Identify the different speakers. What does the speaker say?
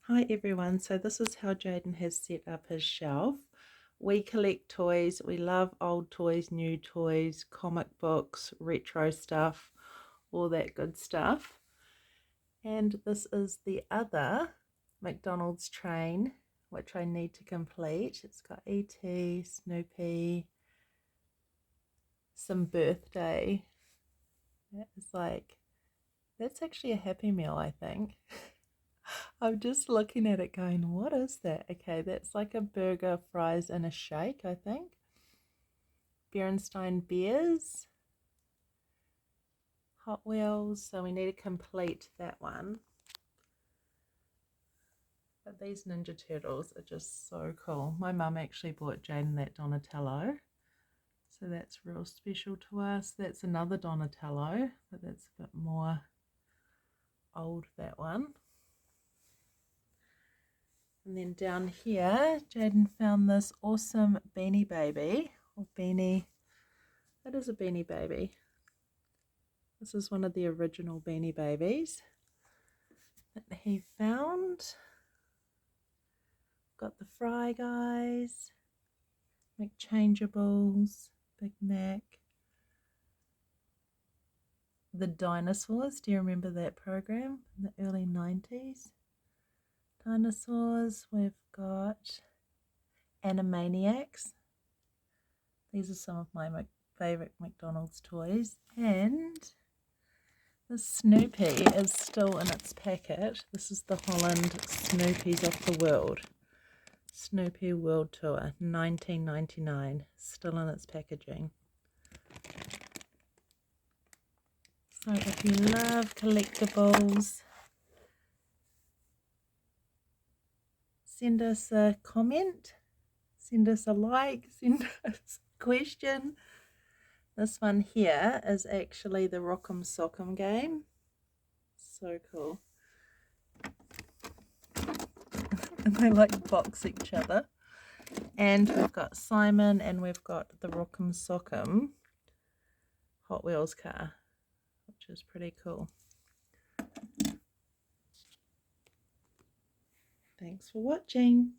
Speaker 1: Hi everyone, so this is how Jaden has set up his shelf. We collect toys, we love old toys, new toys, comic books, retro stuff, all that good stuff. And this is the other McDonald's train, which I need to complete. It's got E.T., Snoopy, some birthday. That's actually a Happy Meal, I think. I'm just looking at it going, what is that? Okay, that's like a burger, fries, and a shake, I think. Berenstain Bears, Hot Wheels, so we need to complete that one. But these Ninja Turtles are just so cool. My mum actually bought Jaden that Donatello, so that's real special to us. That's another Donatello, but that's a bit more old, that one. And then down here, Jaden found this awesome Beanie Baby, or Beanie. That is a Beanie Baby. This is one of the original Beanie Babies that he found. Got the Fry Guys, McChangeables, Big Mac. The Dinosaurs, do you remember that program in the early 90s? Dinosaurs, we've got Animaniacs. These are some of my favourite McDonald's toys. And the Snoopy is still in its packet. This is the Holland Snoopies of the World. Snoopy World Tour, 1999, still in its packaging. So if you love collectibles, send us a comment, send us a like, send us a question. This one here is actually the Rock'em Sock'em game. So cool. And they like box each other. And we've got Simon and we've got the Rock'em Sock'em Hot Wheels car, which is pretty cool. Thanks for watching.